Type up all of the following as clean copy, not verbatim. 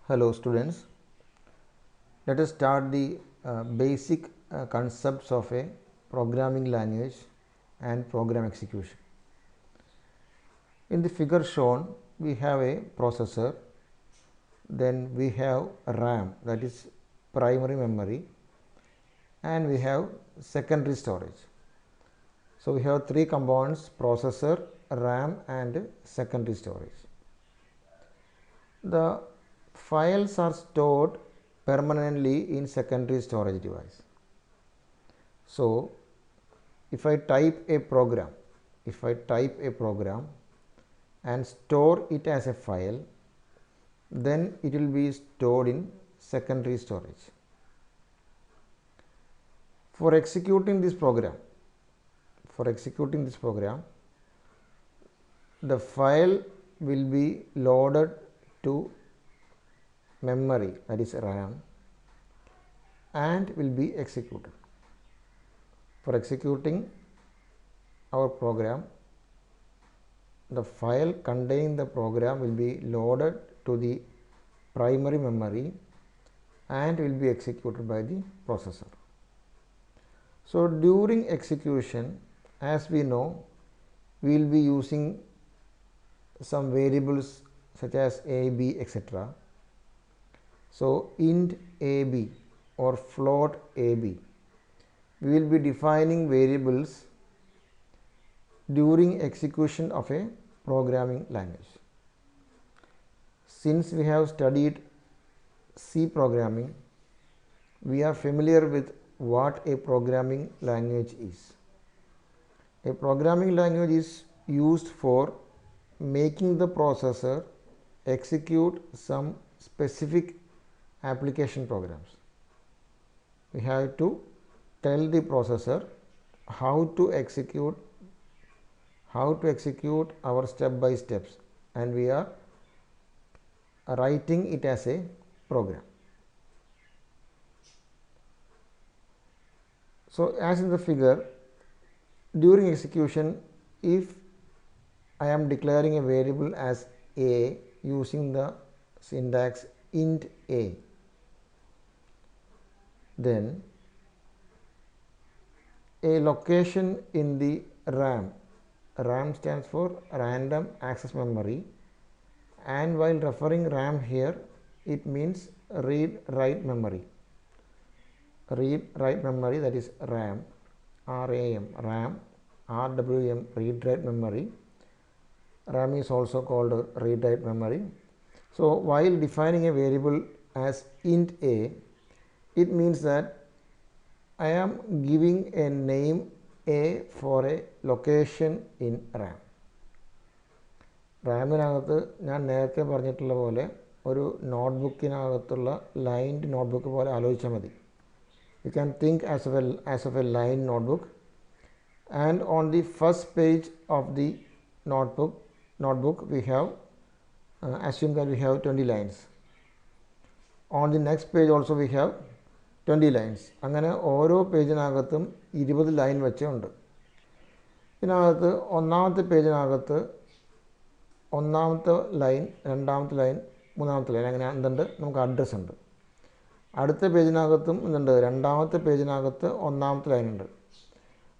Hello students, let us start the basic concepts of a programming language and program execution. In the figure shown, we have a processor, then we have RAM, that is primary memory, and we have secondary storage. So we have three components: processor, RAM and secondary storage. The files are stored permanently in secondary storage device. So if I type a program and store it as a file, then it will be stored in secondary storage. For executing this program, the file will be loaded to memory, that is RAM, and will be executed. For executing our program, the file containing the program will be loaded to the primary memory and will be executed by the processor. So during execution, as we know, we will be using some variables such as a, b, etc. So int ab or float ab, we will be defining variables during execution of a programming language. Since we have studied C programming, we are familiar with what a programming language is. A programming language is used for making the processor execute some specific application programs. We have to tell the processor how to execute our step by steps, and we are writing it as a program. So as in the figure, during execution, if I am declaring a variable as a using the syntax int a, then a location in the RAM stands for random access memory, and while referring RAM here, it means read write memory, that is RAM, RAM, RWM, read write memory. RAM is also called read write memory. So while defining a variable as int a, it means that I am giving a name a for a location in RAM. റാമിനകത്ത് ഞാൻ നേരത്തെ പറഞ്ഞിട്ടുള്ള പോലെ ഒരു നോട്ട്ബുക്കിനകത്തുള്ള lined notebook പോലെ ആലോചിച്ചാൽ മതി. You can think as of a line notebook, and on the first page of the notebook we have assume that we have 20 lines. On the next page also we have 20 lines. അങ്ങനെ ഓരോ പേജിനകത്തും 20 line വെച്ചുണ്ട്. ഇതിനകത്ത് ഒന്നാമത്തെ പേജിനകത്ത് ഒന്നാമത്തെ line, രണ്ടാമത്തെ line, മൂന്നാമത്തെ line, അങ്ങനെ എന്തുണ്ട്, നമുക്ക് അഡ്രസ്സ് ഉണ്ട്. അടുത്ത പേജിനകത്തും എന്തുണ്ട്, രണ്ടാമത്തെ പേജിനകത്ത് ഒന്നാമത്തെ ലൈൻ ഉണ്ട്.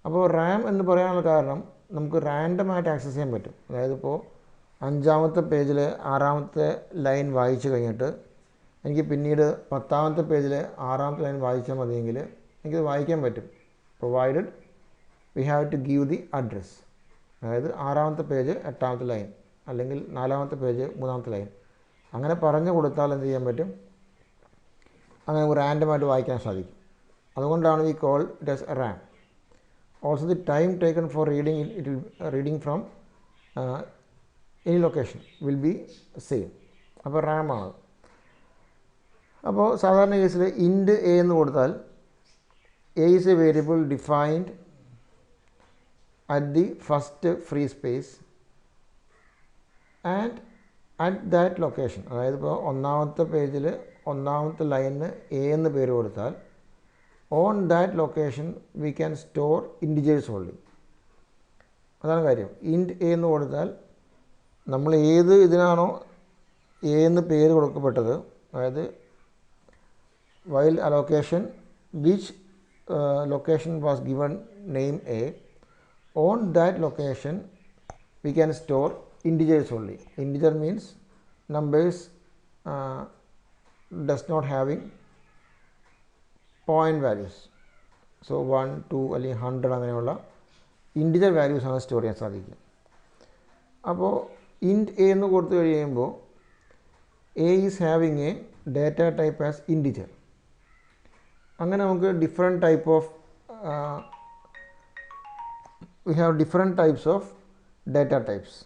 അപ്പോൾ റാം എന്ന് പറയാനുള്ള കാരണം നമുക്ക് റാൻഡമായിട്ട് ആക്സസ് ചെയ്യാൻ പറ്റും. അതായത് ഇപ്പോൾ അഞ്ചാമത്തെ പേജിൽ ആറാമത്തെ ലൈൻ വായിച്ചു കഴിഞ്ഞിട്ട് എനിക്ക് പിന്നീട് പത്താമത്തെ പേജിൽ ആറാമത്തെ ലൈൻ വായിച്ചാൽ മതിയെങ്കിൽ എനിക്കത് വായിക്കാൻ പറ്റും, provided we have to give the address. അതായത് ആറാമത്തെ പേജ് എട്ടാമത്തെ ലൈൻ, അല്ലെങ്കിൽ നാലാമത്തെ പേജ് മൂന്നാമത്തെ ലൈൻ, അങ്ങനെ പറഞ്ഞു കൊടുത്താൽ എന്ത് ചെയ്യാൻ പറ്റും, അങ്ങനെ റാൻഡമായിട്ട് വായിക്കാൻ സാധിക്കും. അതുകൊണ്ടാണ് V call it as Ram. Also the time taken four reading from any location will be same. അപ്പോൾ റാം ആണ്. അപ്പോൾ സാധാരണ കേസിൽ ഇൻറ്റ് എ എന്ന് കൊടുത്താൽ A is A variable defined at the first free space and at that location. അതായത് ഇപ്പോൾ ഒന്നാമത്തെ പേജിൽ ഒന്നാമത്തെ ലൈനിന് എ എന്ന് പേര് കൊടുത്താൽ on that location we can store integers only. അതാണ് കാര്യം. ഇൻറ്റ് എ എന്ന് കൊടുത്താൽ നമ്മൾ ഏത് ഇതിനാണോ എ എന്ന് പേര് കൊടുക്കപ്പെട്ടത് അതായത് while allocation which location was given name A, on that location we can store integers only. Integer means numbers does not having point values. So 1, 2 അല്ലെങ്കിൽ 100 അങ്ങനെയുള്ള ഇൻറ്റിജർ വാല്യൂസ് ആണ് സ്റ്റോർ ചെയ്യാൻ സാധിക്കുക. അപ്പോൾ ഇൻറ്റ് എ എന്ന് കൊടുത്തു കഴിയുമ്പോൾ A is having A data type as integer. അങ്ങനെ നമുക്ക് different type of we have different types of data types.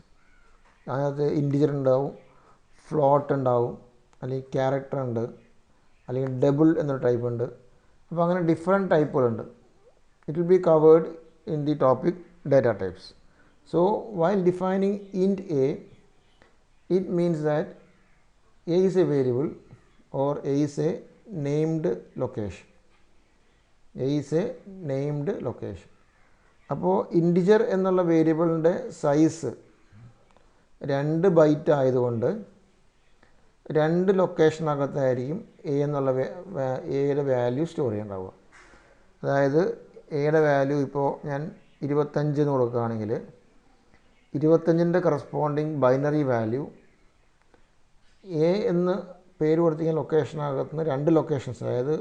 അതിനകത്ത് ഇൻറ്റിജർ ഉണ്ടാവും, ഫ്ലോട്ട് ഉണ്ടാവും, അല്ലെങ്കിൽ ക്യാരക്ടർ ഉണ്ട്, അല്ലെങ്കിൽ ഡബിൾ എന്നൊരു ടൈപ്പ് ഉണ്ട്. അപ്പോൾ അങ്ങനെ ഡിഫറെൻറ്റ് ടൈപ്പുകളുണ്ട്. It will be covered in the topic data types. So while defining int a, it means that a is a variable or a is a named location. A is a named location. അപ്പോൾ integer എന്നുള്ള വേരിയബിളിൻ്റെ size 2 byte ആയതുകൊണ്ട് 2 ലൊക്കേഷനകത്തായിരിക്കും A എന്നുള്ള എയുടെ value store ചെയ്യാനുണ്ടാവുക. അതായത് എയുടെ value ഇപ്പോൾ ഞാൻ 25 എന്ന് കൊടുക്കുകയാണെങ്കിൽ 25ൻ്റെ കറസ്പോണ്ടിങ് ബൈനറി വാല്യൂ എ എന്ന് പേര് കൊടുത്തിരിക്കുന്ന ലൊക്കേഷനകത്ത് നിന്ന് 2 ലൊക്കേഷൻസ്, അതായത്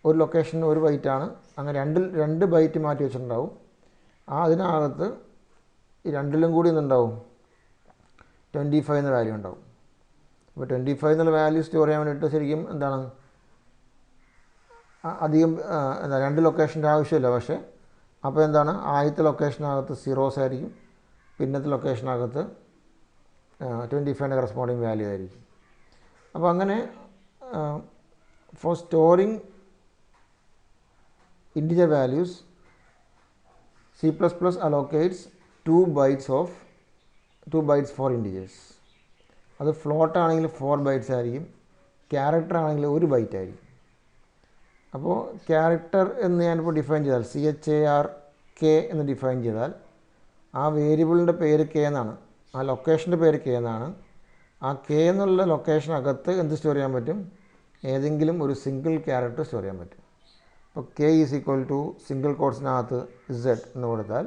ഒരു ലൊക്കേഷന് 1 ബൈറ്റാണ്, അങ്ങനെ 2 ബൈറ്റ് മാറ്റി വെച്ചിട്ടുണ്ടാവും. അതിനകത്ത് ഈ 2ലും കൂടി എന്തുണ്ടാവും, 25 എന്ന വാല്യൂ ഉണ്ടാവും. അപ്പോൾ 25 എന്നുള്ള വാല്യൂ സ്റ്റോർ ചെയ്യാൻ വേണ്ടിയിട്ട് ശരിക്കും എന്താണ് അധികം 2 ലൊക്കേഷൻ്റെ ആവശ്യമില്ല. പക്ഷേ അപ്പോൾ എന്താണ്, ആദ്യത്തെ ലൊക്കേഷനകത്ത് സീറോസ് ആയിരിക്കും, പിന്നത്തെ ലൊക്കേഷനകത്ത് 25ൻ്റെ കറസ്പോണ്ടിങ് വാല്യൂ ആയിരിക്കും. അപ്പോൾ അങ്ങനെ four storing integer values C++ allocates 2 bytes for integers. അത് ഫ്ലോട്ട് ആണെങ്കിൽ 4 bytes ആയിരിക്കും, ക്യാരക്ടർ ആണെങ്കിൽ 1 ബൈറ്റ് ആയിരിക്കും. അപ്പോൾ ക്യാരക്ടർ എന്ന് ഞാനിപ്പോൾ ഡിഫൈൻ ചെയ്താൽ CHARK എന്ന് ഡിഫൈൻ ചെയ്താൽ ആ വേരിയബിളിൻ്റെ പേര് K എന്നാണ്, ആ ലൊക്കേഷൻ്റെ പേര് K എന്നാണ്. ആ K എന്നുള്ള ലൊക്കേഷനകത്ത് എന്ത് സ്റ്റോർ ചെയ്യാൻ പറ്റും, ഏതെങ്കിലും ഒരു സിംഗിൾ ക്യാരക്ടർ സ്റ്റോർ ചെയ്യാൻ പറ്റും. അപ്പോൾ K is equal to single കോഡ്സിനകത്ത് Z എന്ന് കൊടുത്താൽ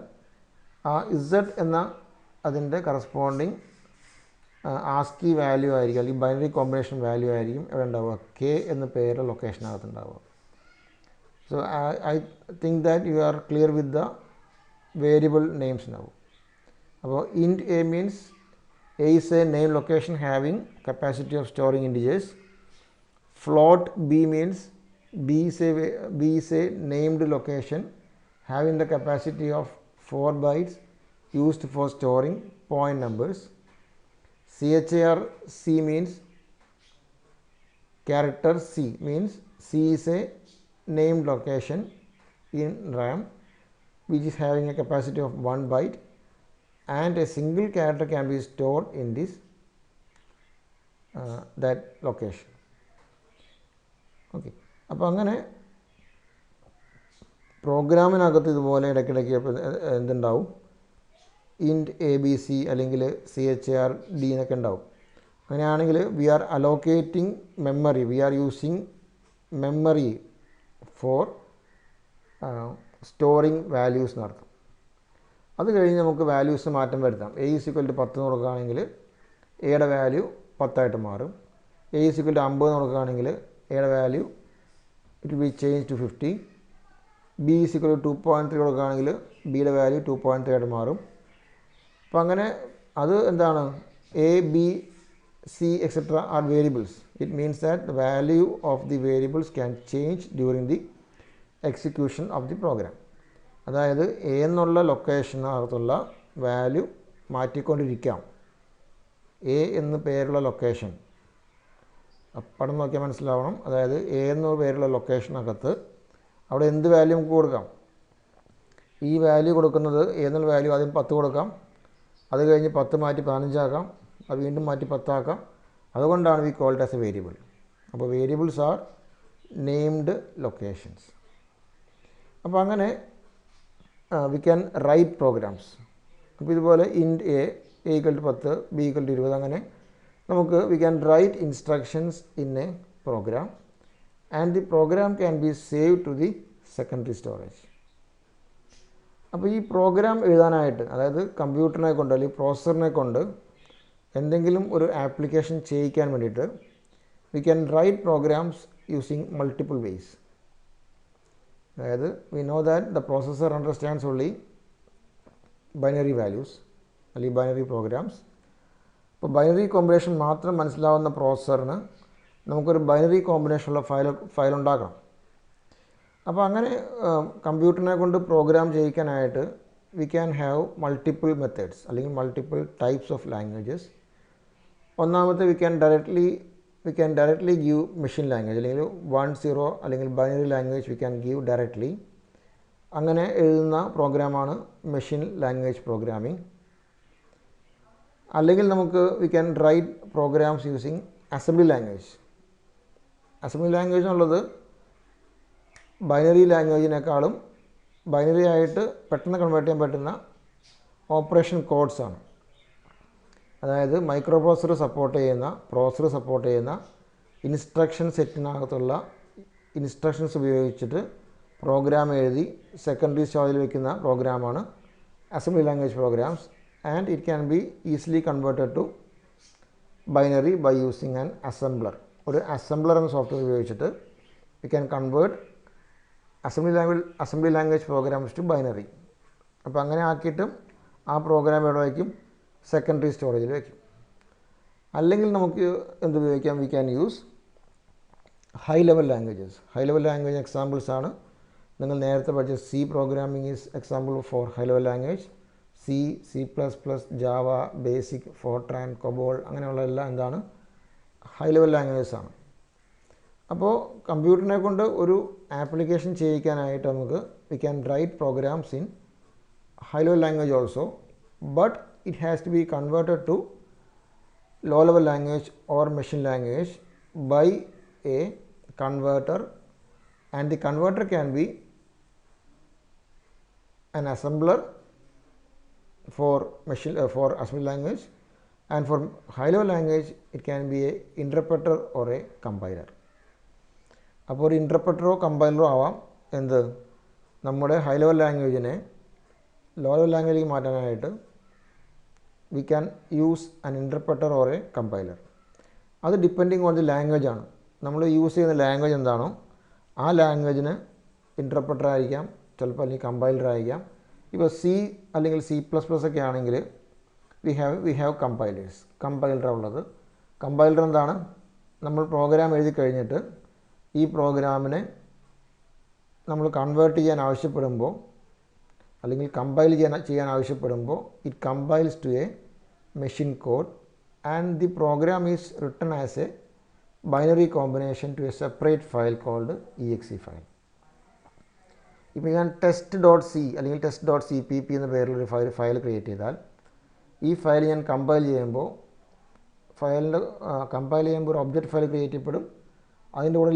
ആ Z എന്ന അതിൻ്റെ കറസ്പോണ്ടിങ് ആസ്കി വാല്യൂ ആയിരിക്കും, അല്ലെങ്കിൽ ബൈനറി കോമ്പിനേഷൻ വാല്യൂ ആയിരിക്കും എവിടെ ഉണ്ടാവുക, K എന്ന പേര് ലൊക്കേഷനകത്ത് ഉണ്ടാവുക. So I think that you are clear with the variable names now. അപ്പോൾ int a means a is a name location having capacity of storing integers. Float b means b is a named location having the capacity of 4 bytes used for storing point numbers. CHARC means character C means C is a named location in RAM which is having a capacity of 1 byte and a single character can be stored in this that location. Okay. അപ്പോൾ അങ്ങനെ പ്രോഗ്രാമിനകത്ത് ഇതുപോലെ ഇടയ്ക്കിടയ്ക്ക് എന്തുണ്ടാവും, ഇൻറ്റ് ABC അല്ലെങ്കിൽ CHARD എന്നൊക്കെ ഉണ്ടാവും. അങ്ങനെയാണെങ്കിൽ we are allocating memory, we are using memory for storing values എന്നർത്ഥം. അത് കഴിഞ്ഞ് നമുക്ക് വാല്യൂസ് മാറ്റം വരുത്താം. A ഈസ് ഈക്വൽ ടു 10 എന്ന് കൊടുക്കുകയാണെങ്കിൽ എയുടെ വാല്യൂ 10 ആയിട്ട് മാറും. A ഈസ് ഈക്വൽ ടു 50 എന്ന് കൊടുക്കുകയാണെങ്കിൽ എയുടെ value it will be change to 50. B is equal to 2.3 കൊടുക്കുകയാണെങ്കിൽ ബിയുടെ വാല്യൂ 2.3 ആയിട്ട് മാറും. അപ്പോൾ അങ്ങനെ അത് എന്താണ്, A, B, C etc. are variables. It means that the value of the variables can change during the execution of the program. അതായത് A എന്നുള്ള ലൊക്കേഷനകത്തുള്ള വാല്യൂ മാറ്റിക്കൊണ്ടിരിക്കാം. A എന്ന് പേരുള്ള ലൊക്കേഷൻ പടം നോക്കിയാൽ മനസ്സിലാവണം. അതായത് A എന്ന പേരുള്ള ലൊക്കേഷനകത്ത് അവിടെ എന്ത് വാല്യൂ നമുക്ക് കൊടുക്കാം. ഈ വാല്യൂ കൊടുക്കുന്നത് A എന്നുള്ള വാല്യൂ ആദ്യം 10 കൊടുക്കാം, അത് കഴിഞ്ഞ് 10 മാറ്റി 15 ആക്കാം, അത് വീണ്ടും മാറ്റി 10 ആക്കാം. അതുകൊണ്ടാണ് we called as a variable. അപ്പോൾ വേരിയബിൾസ് ആർ നെയിംഡ് ലൊക്കേഷൻസ്. അപ്പോൾ അങ്ങനെ വി ക്യാൻ റൈറ്റ് പ്രോഗ്രാംസ്. അപ്പോൾ ഇതുപോലെ int A equal to 10, B equal to 20 അങ്ങനെ we can write instructions in a program and the program can be saved to the secondary storage. അപ്പോൾ ഈ programme എഴുതാനായിട്ട്, അതായത് കമ്പ്യൂട്ടറിനെ കൊണ്ട് അല്ലെങ്കിൽ പ്രോസസ്സറിനെ കൊണ്ട് എന്തെങ്കിലും ഒരു ആപ്ലിക്കേഷൻ ചെയ്യിക്കാൻ വേണ്ടിയിട്ട് we can write programs using multiple ways. അതായത് we know that the processor understands only binary values അല്ലെങ്കിൽ ബൈനറി പ്രോഗ്രാംസ്. അപ്പോൾ ബൈനറി കോമ്പിനേഷൻ മാത്രം മനസ്സിലാവുന്ന പ്രോസസ്സറിന് നമുക്കൊരു ബൈനറി കോമ്പിനേഷനുള്ള ഫയൽ ഉണ്ടാക്കണം. അപ്പോൾ അങ്ങനെ കമ്പ്യൂട്ടറിനെ കൊണ്ട് പ്രോഗ്രാം ചെയ്യിക്കാനായിട്ട് we can have multiple methods അല്ലെങ്കിൽ മൾട്ടിപ്പിൾ ടൈപ്സ് ഓഫ് ലാംഗ്വേജസ്. ഒന്നാമത്തെ we can directly give machine language അല്ലെങ്കിൽ 1-0 അല്ലെങ്കിൽ binary language we can give directly. അങ്ങനെ എഴുതുന്ന പ്രോഗ്രാമാണ് മെഷീൻ ലാംഗ്വേജ് പ്രോഗ്രാമിംഗ്. അല്ലെങ്കിൽ നമുക്ക് we can write programs using assembly language. Assembly language എന്നുള്ളത് ബൈനറി ലാംഗ്വേജിനേക്കാളും ബൈനറി ആയിട്ട് പെട്ടെന്ന് കൺവേർട്ട് ചെയ്യാൻ പറ്റുന്ന ഓപ്പറേഷൻ കോഡ്സാണ്. അതായത് മൈക്രോ പ്രോസസ്സർ സപ്പോർട്ട് ചെയ്യുന്ന ഇൻസ്ട്രക്ഷൻ സെറ്റിനകത്തുള്ള ഇൻസ്ട്രക്ഷൻസ് ഉപയോഗിച്ചിട്ട് പ്രോഗ്രാം എഴുതി സെക്കൻഡറി സ്റ്റോറേജിൽ വയ്ക്കുന്ന പ്രോഗ്രാമാണ് assembly language programs. And it can be easily converted to binary by using an assembler. ഒരു അസംബ്ലർ എന്ന സോഫ്റ്റ്വെയർ ഉപയോഗിച്ചിട്ട് we can convert assembly language programs to binary. അപ്പോൾ അങ്ങനെ ആക്കിയിട്ടും ആ പ്രോഗ്രാം എവിടെ വയ്ക്കും? സെക്കൻഡറി സ്റ്റോറേജിൽ വയ്ക്കും. അല്ലെങ്കിൽ നമുക്ക് എന്ത് ഉപയോഗിക്കാം? V can use high level languages. High level language examples ആണ് നിങ്ങൾ നേരത്തെ പഠിച്ച C programming is example for high level language. C, C++, Java, basic, Fortran, COBOL അങ്ങനെയുള്ള എല്ലാം എന്താണ്? ഹൈ ലെവൽ ലാംഗ്വേജസ് ആണ്. അപ്പോൾ കമ്പ്യൂട്ടറിനെ കൊണ്ട് ഒരു ആപ്ലിക്കേഷൻ ചെയ്യിക്കാനായിട്ട് നമുക്ക് we can write programs in high level language also, but it has to be converted to low level language or machine language by a converter, and the converter can be an assembler for assembly language, and for high level language it can be a interpreter or a compiler. അപ്പോൾ ഒരു ഇൻ്റർപ്രറ്ററോ കമ്പൈലറോ ആവാം എന്ത്? നമ്മുടെ high level ലാംഗ്വേജിനെ low level ലാംഗ്വേജിലേക്ക് മാറ്റാനായിട്ട് V can use an interpreter or A compiler. അത് depending on the language ആണ്. നമ്മൾ use ചെയ്യുന്ന ലാംഗ്വേജ് എന്താണോ ആ ലാംഗ്വേജിന് ഇൻ്റർപ്രറ്റർ ആയിരിക്കാം, ചിലപ്പോൾ അല്ലെങ്കിൽ കമ്പൈലർ ആയിരിക്കാം. ഇപ്പോൾ സി അല്ലെങ്കിൽ C++ ഒക്കെ ആണെങ്കിൽ വി ഹാവ് കമ്പൈലേഴ്സ്. കമ്പൈലറാണ് ഉള്ളത്. കമ്പൈലർ എന്താണ്? നമ്മൾ പ്രോഗ്രാം എഴുതി കഴിഞ്ഞിട്ട് ഈ പ്രോഗ്രാമിനെ നമ്മൾ കൺവേർട്ട് ചെയ്യാൻ ആവശ്യപ്പെടുമ്പോൾ അല്ലെങ്കിൽ കമ്പൈൽ ചെയ്യാൻ ആവശ്യപ്പെടുമ്പോൾ it compiles to a machine code and the program is written as a binary combination to a separate file called exe file. ഇപ്പോൾ ഞാൻ test.c അല്ലെങ്കിൽ test.cpp എന്ന പേരിലൊരു ഫയൽ ക്രിയേറ്റ് ചെയ്താൽ ഈ ഫയൽ ഞാൻ കമ്പൈൽ ചെയ്യുമ്പോൾ ഒരു ഒബ്ജക്റ്റ് ഫയൽ ക്രിയേറ്റ് ചെയ്യപ്പെടും. അതിൻ്റെ കൂടെ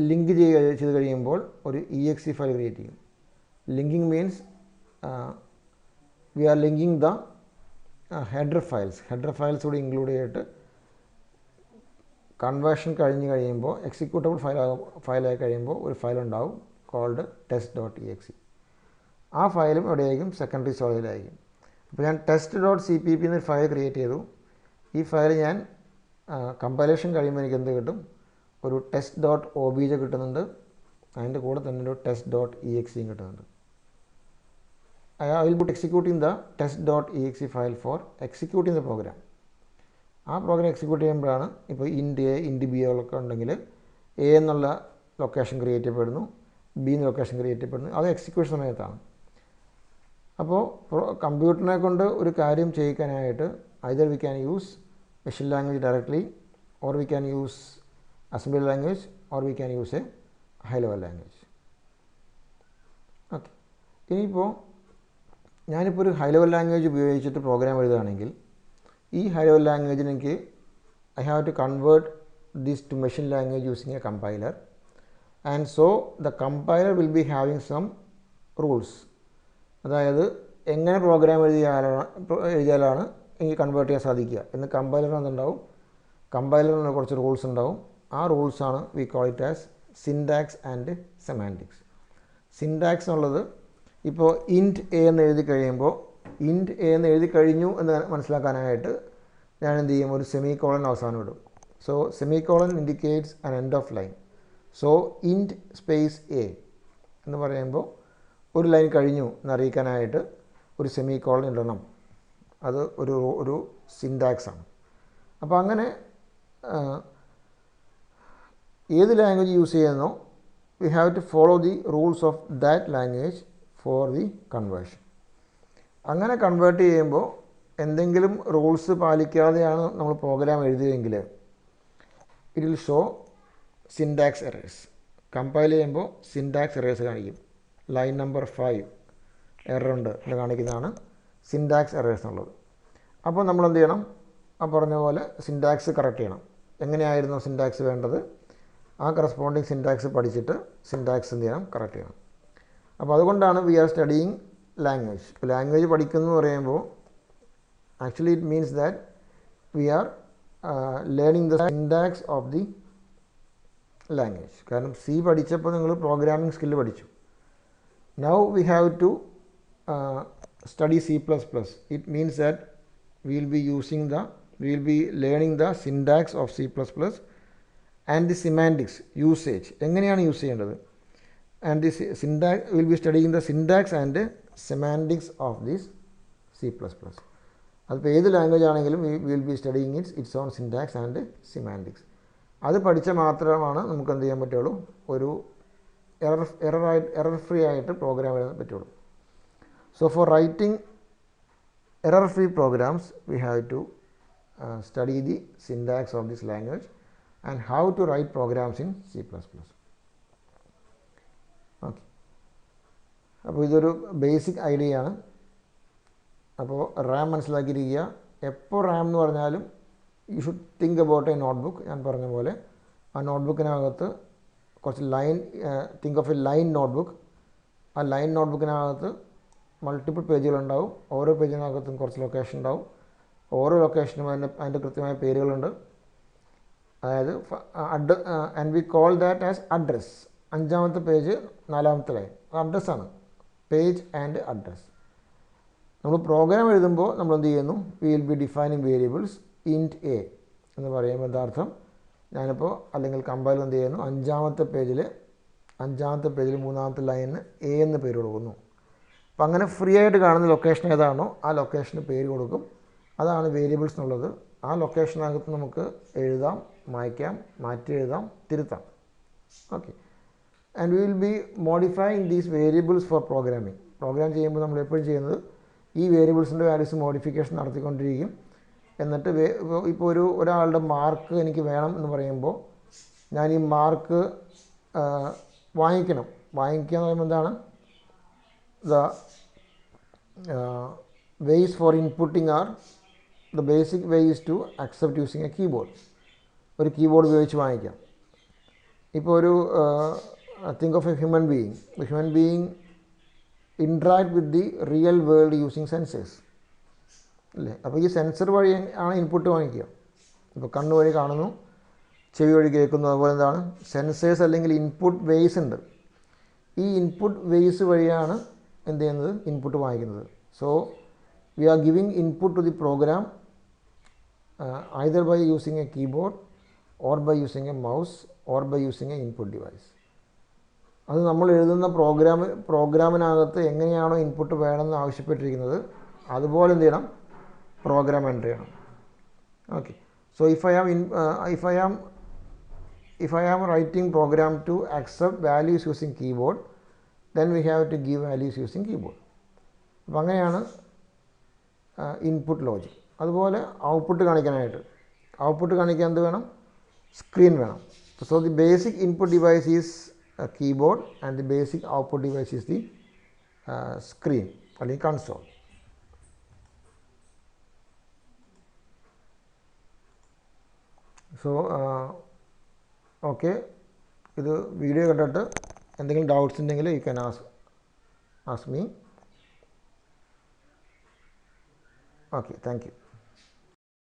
ലിങ്ക് ചെയ്ത് കഴിയുമ്പോൾ ഒരു exe ഫയൽ ക്രിയേറ്റ് ചെയ്യും. Linking means we are linking the header files കൂടി ഇൻക്ലൂഡ് ചെയ്തിട്ട് കൺവേർഷൻ കഴിയുമ്പോൾ എക്സിക്യൂട്ടബിൾ ഫയലായി കഴിയുമ്പോൾ ഒരു ഫയൽ ഉണ്ടാവും കോൾഡ് test.exe. ആ ഫയലും എവിടെയായിരിക്കും? സെക്കൻഡറി സ്റ്റോറേജിലായിരിക്കും. അപ്പോൾ ഞാൻ test.cpp എന്നൊരു ഫയൽ ക്രിയേറ്റ് ചെയ്തു. ഈ ഫയൽ ഞാൻ കമ്പൈലേഷൻ കഴിയുമ്പോൾ എനിക്ക് എന്ത് കിട്ടും? ഒരു test.obj കിട്ടുന്നുണ്ട്. അതിൻ്റെ കൂടെ തന്നെ ഒരു test.exe കിട്ടുന്നുണ്ട്. I will be executing the test.exe file for executing the program. ആ പ്രോഗ്രാം എക്സിക്യൂട്ട് ചെയ്യുമ്പോഴാണ് ഇപ്പോൾ ഇൻഡ് എ ഇൻഡ് ബി ഒക്കെ ഉണ്ടെങ്കിൽ എ എന്നുള്ള ലൊക്കേഷൻ ക്രിയേറ്റ് ചെയ്യപ്പെടുന്നു, ബി എന്ന ലൊക്കേഷൻ ക്രിയേറ്റ് ചെയ്യപ്പെടുന്നു. അത് എക്സിക്യൂഷൻ സമയത്താണ്. അപ്പോൾ കമ്പ്യൂട്ടറിനെ കൊണ്ട് ഒരു കാര്യം ചെയ്യിക്കാനായിട്ട് either we can use machine language directly, or we can use assembly language, or we can use a high level language. Okay, ഇനിയിപ്പോൾ ഞാനിപ്പോൾ ഒരു ഹൈ ലെവൽ ലാംഗ്വേജ് ഉപയോഗിച്ചിട്ട് പ്രോഗ്രാം എഴുതുകയാണെങ്കിൽ ഈ ഹൈ ലെവൽ ലാംഗ്വേജിന് എനിക്ക് I have to convert this to machine language using a compiler, and so the compiler will be having some rules. അതായത് എങ്ങനെ പ്രോഗ്രാം എഴുതിയാലാണ് എനിക്ക് കൺവേർട്ട് ചെയ്യാൻ സാധിക്കുക എന്ന് കമ്പൈലറിന് എന്തുണ്ടാവും? കമ്പൈലറിന് കുറച്ച് റൂൾസ് ഉണ്ടാവും. ആ റൂൾസാണ് we call it as syntax and semantics. Syntax എന്നുള്ളത് ഇപ്പോൾ ഇൻറ്റ് എ എന്ന് എഴുതി കഴിയുമ്പോൾ ഇൻറ്റ് എ എന്ന് എഴുതി കഴിഞ്ഞു എന്ന് മനസ്സിലാക്കാനായിട്ട് ഞാൻ എന്ത് ചെയ്യും, ഒരു സെമി കോളൻ അവസാനം ഇടും. So semicolon indicates an end of line. So int space a എന്ന് പറയുമ്പോൾ ഒരു ലൈൻ കഴിഞ്ഞു എന്നറിയിക്കാനായിട്ട് ഒരു സെമി കോളൻ ഇടണം. അത് ഒരു സിൻടാക്സാണ്. അപ്പോൾ അങ്ങനെ ഏത് ലാംഗ്വേജ് യൂസ് ചെയ്യുന്നോ we have to follow the rules of that language for the conversion. അങ്ങനെ കൺവേർട്ട് ചെയ്യുമ്പോൾ എന്തെങ്കിലും റൂൾസ് പാലിക്കാതെയാണ് നമ്മൾ പ്രോഗ്രാം എഴുതിയതെങ്കിൽ it will show syntax errors. Compile ചെയ്യുമ്പോൾ സിൻടാക്സ് എറേഴ്സ് കാണിക്കും. ലൈൻ നമ്പർ 5 എററുണ്ട് എന്ന് കാണിക്കുന്നതാണ് സിൻടാക്സ് എറേഴ്സ് എന്നുള്ളത്. അപ്പോൾ നമ്മൾ എന്ത് ചെയ്യണം, ആ പറഞ്ഞ പോലെ സിൻടാക്സ് കറക്റ്റ് ചെയ്യണം. എങ്ങനെയായിരുന്നു സിൻടാക്സ് വേണ്ടത്, ആ കറസ്പോണ്ടിങ് സിൻടാക്സ് പഠിച്ചിട്ട് സിൻടാക്സ് എന്ത് ചെയ്യണം, കറക്റ്റ് ചെയ്യണം. അപ്പോൾ അതുകൊണ്ടാണ് വി ആർ സ്റ്റഡിയിങ് ലാംഗ്വേജ്. ഇപ്പോൾ ലാംഗ്വേജ് പഠിക്കുന്നു എന്ന് പറയുമ്പോൾ actually it means that we are learning the syntax of the language. കാരണം സി പഠിച്ചപ്പോൾ നിങ്ങൾ പ്രോഗ്രാമിംഗ് സ്കില്ല് പഠിച്ചു. Now we have to study C++. It means that we will be learning the syntax of C++ and the semantics, usage. എങ്ങനെയാണ് use ചെയ്യേണ്ടത്, and the syntax will be studying the syntax and semantics of this C++. അതിപ്പോൾ ഏത് language ആണെങ്കിലും we will be studying its own syntax and semantics. അത് പഠിച്ചാൽ മാത്രമാണ് നമുക്ക് എന്ത് ചെയ്യാൻ പറ്റുള്ളൂ, ഒരു എറർ ഫ്രീ ആയിട്ട് പ്രോഗ്രാം എഴുതാൻ പറ്റുള്ളൂ. So for writing error-free programs, we have to study the syntax of this language and how to write programs in C++. Okay. അപ്പോൾ ഇതൊരു ബേസിക് ഐഡിയ ആണ്. അപ്പോൾ റാം മനസ്സിലാക്കിയിരിക്കുക. എപ്പോൾ റാം എന്ന് പറഞ്ഞാലും you should think about A notebook. ഞാൻ പറഞ്ഞ പോലെ ആ നോട്ട്ബുക്കിനകത്ത് കുറച്ച് line, think of A line notebook. ആ ലൈൻ നോട്ട്ബുക്കിനകത്ത് മൾട്ടിപ്പിൾ പേജുകളുണ്ടാവും. ഓരോ പേജിനകത്തും കുറച്ച് ലൊക്കേഷൻ ഉണ്ടാവും. ഓരോ ലൊക്കേഷനും അതിൻ്റെ കൃത്യമായ പേരുകളുണ്ട്. അതായത് and we call that as address. 5ാമത്തെ പേജ് 4ാമത്തെ ലൈൻ അഡ്രസ്സാണ്. Page and address. നമ്മൾ പ്രോഗ്രാം എഴുതുമ്പോൾ നമ്മൾ എന്ത് ചെയ്യുന്നു, we will be defining variables. Int a എന്ന് പറയുമ്പോൾ എന്താർത്ഥം, ഞാനിപ്പോൾ അല്ലെങ്കിൽ കമ്പൈലർ എന്ത് ചെയ്യുന്നു, 5ാമത്തെ പേജിൽ 3ാമത്തെ ലൈനിന് എ എന്ന് പേര് കൊടുക്കുന്നു. അപ്പം അങ്ങനെ ഫ്രീ ആയിട്ട് കാണുന്ന ലൊക്കേഷൻ ഏതാണോ ആ ലൊക്കേഷന് പേര് കൊടുക്കും. അതാണ് വേരിയബിൾസ് എന്നുള്ളത്. ആ ലൊക്കേഷനകത്ത് നമുക്ക് എഴുതാം, മായ്ക്കാം, മാറ്റി എഴുതാം, തിരുത്താം. Okay. And we will be modifying these variables for programming. Program ചെയ്യുമ്പോൾ നമ്മൾ എപ്പോഴും ചെയ്യുന്നത് ഈ വേരിയബിൾസിൻ്റെ വാല്യൂസ് മോഡിഫിക്കേഷൻ നടത്തിക്കൊണ്ടിരിക്കും. എന്നിട്ട് ഇപ്പോൾ ഒരാളുടെ മാർക്ക് എനിക്ക് വേണം എന്ന് പറയുമ്പോൾ ഞാൻ ഈ മാർക്ക് വാങ്ങിക്കുക എന്ന് പറയുമ്പോൾ എന്താണ്, the ways for inputting are, the basic way is to accept using a keyboard. ഒരു കീബോർഡ് ഉപയോഗിച്ച് വാങ്ങിക്കാം. ഇപ്പോൾ ഒരു think of A human being interact with the real world using sensors അല്ലേ. അപ്പോൾ ഈ സെൻസർ വഴി ആണ് ഇൻപുട്ട് വാങ്ങിക്കുക. ഇപ്പോൾ കണ്ണ് വഴി കാണുന്നു, ചെവി വഴി കേൾക്കുന്നു. അതുപോലെ എന്താണ് സെൻസേഴ്സ് അല്ലെങ്കിൽ ഇൻപുട്ട് വേസ് ഉണ്ട്. ഈ ഇൻപുട്ട് വേസ് വഴിയാണ് എന്ത് ചെയ്യുന്നത്, ഇൻപുട്ട് വാങ്ങിക്കുന്നത്. So we are giving input to the program either by using a keyboard or by using a mouse or by using a input device. അത് നമ്മൾ എഴുതുന്ന പ്രോഗ്രാമിനകത്ത് എങ്ങനെയാണോ ഇൻപുട്ട് വേണമെന്ന് ആവശ്യപ്പെട്ടിരിക്കുന്നത് അതുപോലെ എന്ത് ചെയ്യണം, പ്രോഗ്രാം എൻ്റർ ചെയ്യണം. Okay. So if I am writing program to accept values using keyboard, then we have to give values using keyboard. അപ്പോൾ അങ്ങനെയാണ് ഇൻപുട്ട് ലോജിക്. അതുപോലെ ഔട്ട്പുട്ട് കാണിക്കാൻ എന്ത് വേണം, സ്ക്രീൻ വേണം. So the basic input device is keyboard and the basic output device is the screen അല്ലെങ്കിൽ console. So okay, ഇത് video കണ്ടിട്ട് എന്തെങ്കിലും ഡൗട്ട്സ് ഉണ്ടെങ്കിൽ you can ask me. Okay, thank you.